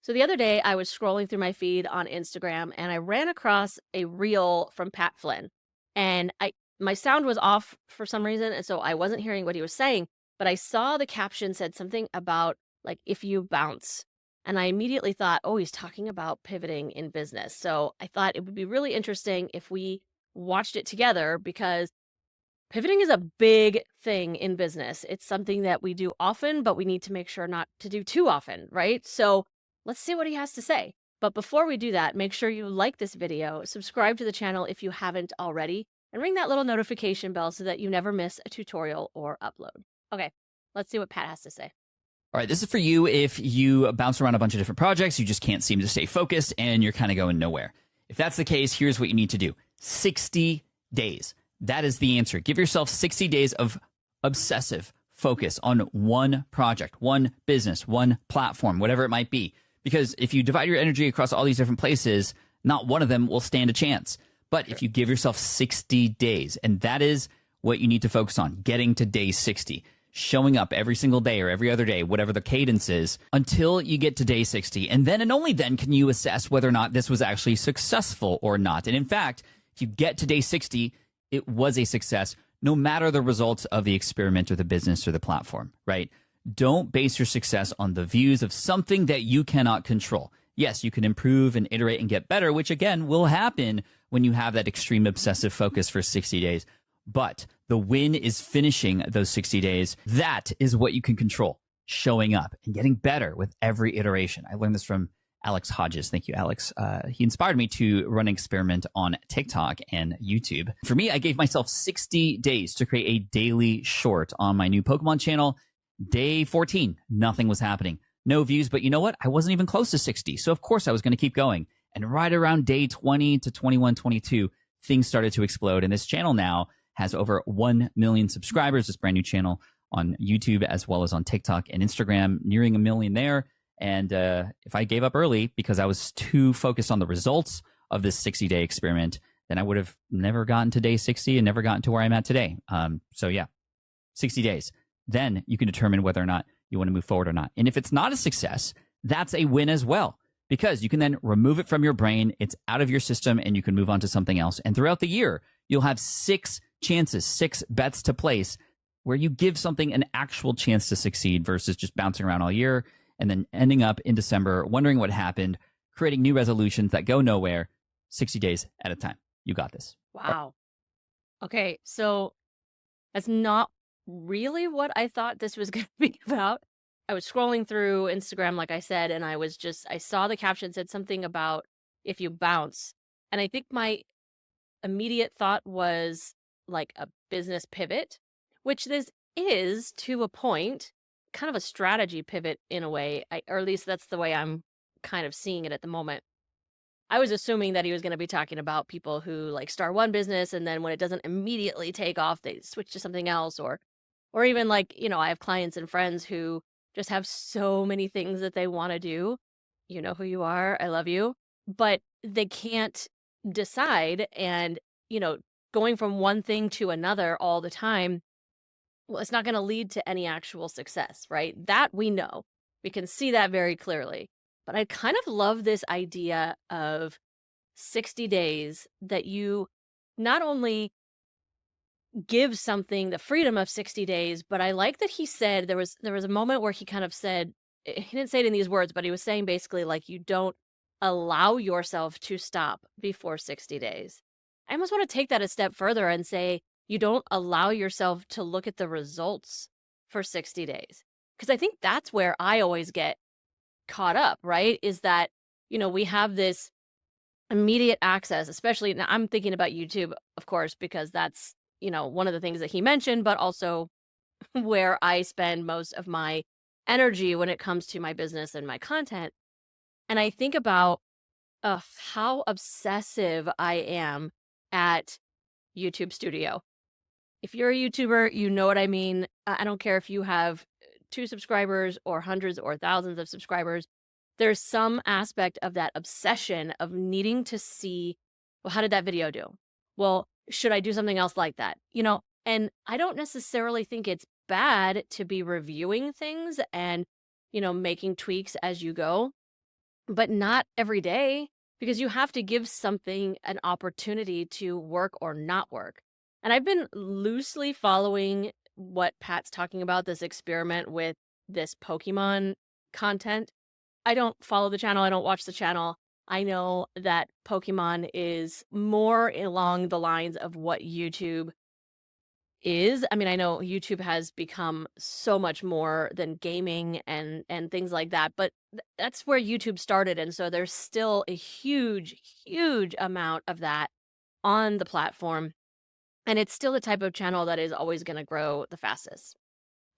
So the other day I was scrolling through my feed on Instagram and I ran across a reel from Pat Flynn. And my sound was off for some reason, and so I wasn't hearing what he was saying, but I saw the caption said something about like if you bounce. And I immediately thought, "Oh, he's talking about pivoting in business." So I thought it would be really interesting if we watched it together because pivoting is a big thing in business. It's something that we do often, but we need to make sure not to do too often, right? So let's see what he has to say. But before we do that, make sure you like this video, subscribe to the channel if you haven't already, and ring that little notification bell so that you never miss a tutorial or upload. Okay, let's see what Pat has to say. All right, this is for you if you bounce around a bunch of different projects, you just can't seem to stay focused, and you're kind of going nowhere. If that's the case, here's what you need to do. 60 days. That is the answer. Give yourself 60 days of obsessive focus on one project, one business, one platform, whatever it might be. Because if you divide your energy across all these different places, not one of them will stand a chance. But if you give yourself 60 days, and that is what you need to focus on, getting to day 60, showing up every single day or every other day, whatever the cadence is, until you get to day 60. And then and only then can you assess whether or not this was actually successful or not. And in fact, if you get to day 60, it was a success, no matter the results of the experiment or the business or the platform, right? Don't base your success on the views of something that you cannot control. Yes, you can improve and iterate and get better, which again will happen when you have that extreme obsessive focus for 60 days. But the win is finishing those 60 days. That is what you can control, showing up and getting better with every iteration. I learned this from Alex Hodges. Thank you, Alex. He inspired me to run an experiment on TikTok and YouTube. For me, I gave myself 60 days to create a daily short on my new Pokemon channel. Day 14, nothing was happening. No views, but you know what? I wasn't even close to 60. So of course I was going to keep going. And right around day 20 to 21, 22, things started to explode. And this channel now has over 1 million subscribers, this brand new channel on YouTube as well as on TikTok and Instagram, nearing 1 million there. And if I gave up early because I was too focused on the results of this 60-day experiment, then I would have never gotten to day 60 and never gotten to where I'm at today. So yeah, 60 days. Then you can determine whether or not you want to move forward or not. And if it's not a success, that's a win as well, because you can then remove it from your brain. It's out of your system and you can move on to something else. And throughout the year, you'll have 6 chances, 6 bets to place where you give something an actual chance to succeed versus just bouncing around all year and then ending up in December wondering what happened, creating new resolutions that go nowhere 60 days at a time. You got this. Wow. Okay, so that's not really what I thought this was going to be about. I was scrolling through Instagram, like I said, and I saw the caption said something about if you bounce. And I think my immediate thought was like a business pivot, which this is to a point, kind of a strategy pivot in a way, or at least that's the way I'm kind of seeing it at the moment. I was assuming that he was going to be talking about people who like start one business and then when it doesn't immediately take off, they switch to something else, or even like, I have clients and friends who just have so many things that they want to do. You know who you are. I love you. But they can't decide, and, going from one thing to another all the time, well, it's not going to lead to any actual success, right? That we know. We can see that very clearly. But I kind of love this idea of 60 days that you not only give something the freedom of 60 days, but I like that he said there was a moment where he kind of said, he didn't say it in these words, but he was saying basically like you don't allow yourself to stop before 60 days. I almost want to take that a step further and say you don't allow yourself to look at the results for 60 days. Because I think that's where I always get caught up, right? Is that, we have this immediate access, especially now I'm thinking about YouTube, of course, because that's, one of the things that he mentioned, but also where I spend most of my energy when it comes to my business and my content. And I think about how obsessive I am at YouTube Studio. If you're a YouTuber, you know what I mean. I don't care if you have 2 subscribers or hundreds or thousands of subscribers. There's some aspect of that obsession of needing to see, well, how did that video do? Well, should I do something else like that? And I don't necessarily think it's bad to be reviewing things and, making tweaks as you go. but not every day because you have to give something an opportunity to work or not work. And I've been loosely following what Pat's talking about, this experiment with this Pokemon content. I don't follow the channel, I don't watch the channel. I know that Pokemon is more along the lines of what YouTube is. I mean, I know YouTube has become so much more than gaming and things like that, but that's where YouTube started, and so there's still a huge, huge amount of that on the platform, and it's still the type of channel that is always gonna grow the fastest.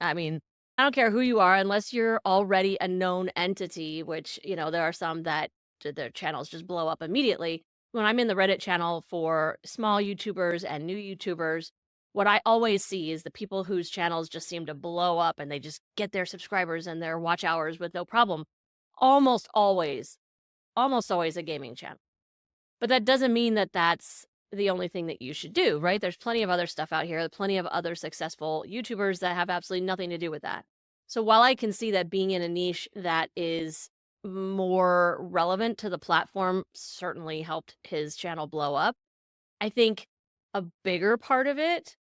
I mean, I don't care who you are unless you're already a known entity, which, there are some that their channels just blow up immediately. When I'm in the Reddit channel for small YouTubers and new YouTubers, what I always see is the people whose channels just seem to blow up and they just get their subscribers and their watch hours with no problem. Almost always, almost always a gaming channel. But that doesn't mean that that's the only thing that you should do, right? There's plenty of other stuff out here, plenty of other successful YouTubers that have absolutely nothing to do with that. So while I can see that being in a niche that is more relevant to the platform certainly helped his channel blow up, I think a bigger part of it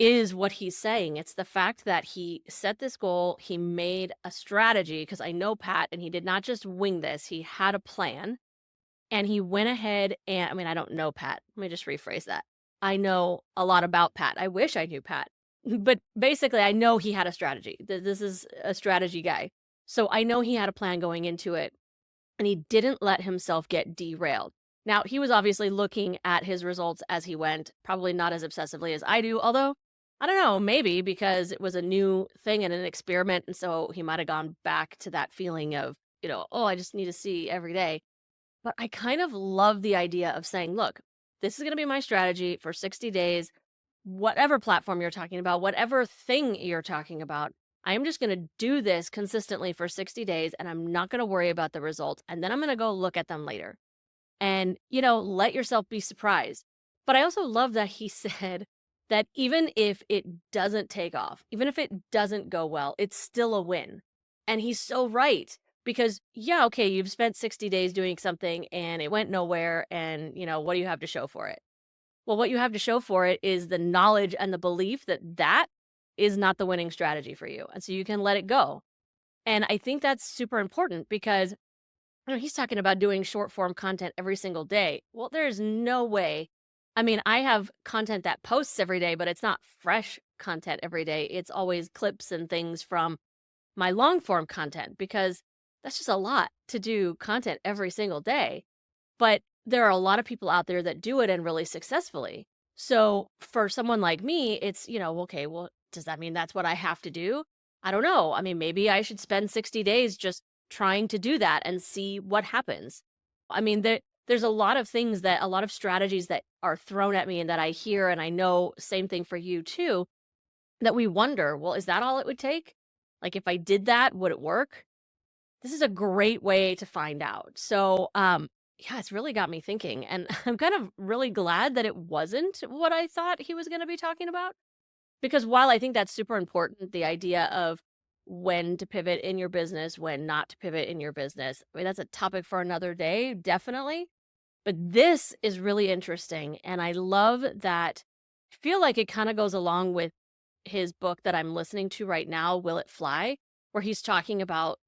is what he's saying. It's the fact that he set this goal, he made a strategy, because I know Pat, and he did not just wing this, he had a plan and he went ahead and I mean, I don't know Pat. Let me just rephrase that. I know a lot about Pat. I wish I knew Pat. But basically, I know he had a strategy. This is a strategy guy. So I know he had a plan going into it, and he didn't let himself get derailed. Now, he was obviously looking at his results as he went, probably not as obsessively as I do, although I don't know, maybe because it was a new thing and an experiment. And so he might have gone back to that feeling of, oh, I just need to see every day. But I kind of love the idea of saying, look, this is going to be my strategy for 60 days, whatever platform you're talking about, whatever thing you're talking about. I am just going to do this consistently for 60 days and I'm not going to worry about the results. And then I'm going to go look at them later and, let yourself be surprised. But I also love that he said that even if it doesn't take off, even if it doesn't go well, it's still a win. And he's so right because, yeah, okay, you've spent 60 days doing something and it went nowhere. And, what do you have to show for it? Well, what you have to show for it is the knowledge and the belief that that is not the winning strategy for you. And so you can let it go. And I think that's super important because he's talking about doing short form content every single day. Well, there's no way. I mean, I have content that posts every day, but it's not fresh content every day. It's always clips and things from my long form content because that's just a lot to do content every single day. But there are a lot of people out there that do it and really successfully. So for someone like me, it's, okay, well, does that mean that's what I have to do? I don't know. I mean, maybe I should spend 60 days just trying to do that and see what happens. I mean, there's a lot of things that a lot of strategies that are thrown at me and that I hear and I know same thing for you too, that we wonder, well, is that all it would take? Like if I did that, would it work? This is a great way to find out. So, yeah, it's really got me thinking, and I'm kind of really glad that it wasn't what I thought he was gonna be talking about, because while I think that's super important, the idea of when to pivot in your business, when not to pivot in your business, I mean, that's a topic for another day, definitely, but this is really interesting, and I love that I feel like it kinda goes along with his book that I'm listening to right now, Will It Fly? Where he's talking about,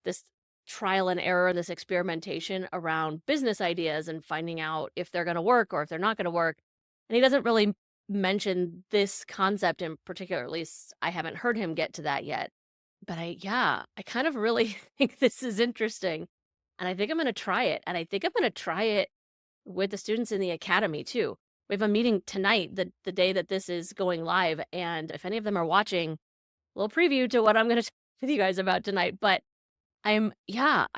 this trial and error, this experimentation around business ideas and finding out if they're going to work or if they're not going to work. And he doesn't really mention this concept in particular, at least I haven't heard him get to that yet. But yeah, I kind of really think this is interesting. And I think I'm going to try it. And I think I'm going to try it with the students in the academy too. We have a meeting tonight, the day that this is going live, and if any of them are watching, a little preview to what I'm gonna talk with you guys about tonight, but I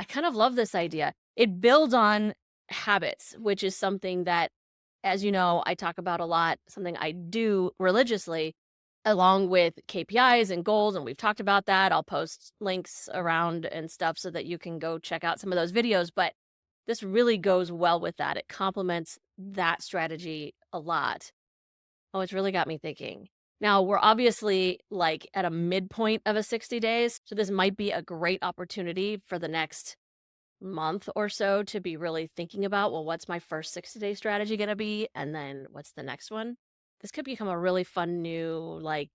kind of love this idea. It builds on habits, which is something that, as you know, I talk about a lot, something I do religiously, along with KPIs and goals, and we've talked about that. I'll post links around and stuff so that you can go check out some of those videos, but this really goes well with that. It complements that strategy a lot. Oh, it's really got me thinking. Now, we're obviously like at a midpoint of a 60 days, so this might be a great opportunity for the next month or so to be really thinking about, well, what's my first 60-day strategy going to be? And then what's the next one? This could become a really fun new, like,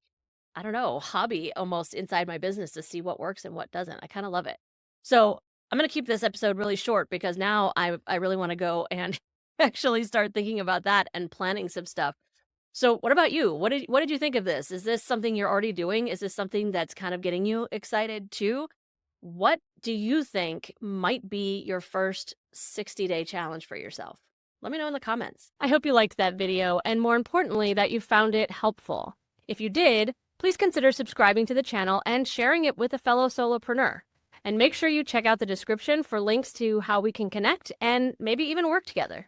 I don't know, hobby almost inside my business to see what works and what doesn't. I kind of love it. So I'm going to keep this episode really short because now I really want to go and actually start thinking about that and planning some stuff. So what about you? What did you think of this? Is this something you're already doing? Is this something that's kind of getting you excited too? What do you think might be your first 60-day challenge for yourself? Let me know in the comments. I hope you liked that video, and more importantly, that you found it helpful. If you did, please consider subscribing to the channel and sharing it with a fellow solopreneur. And make sure you check out the description for links to how we can connect and maybe even work together.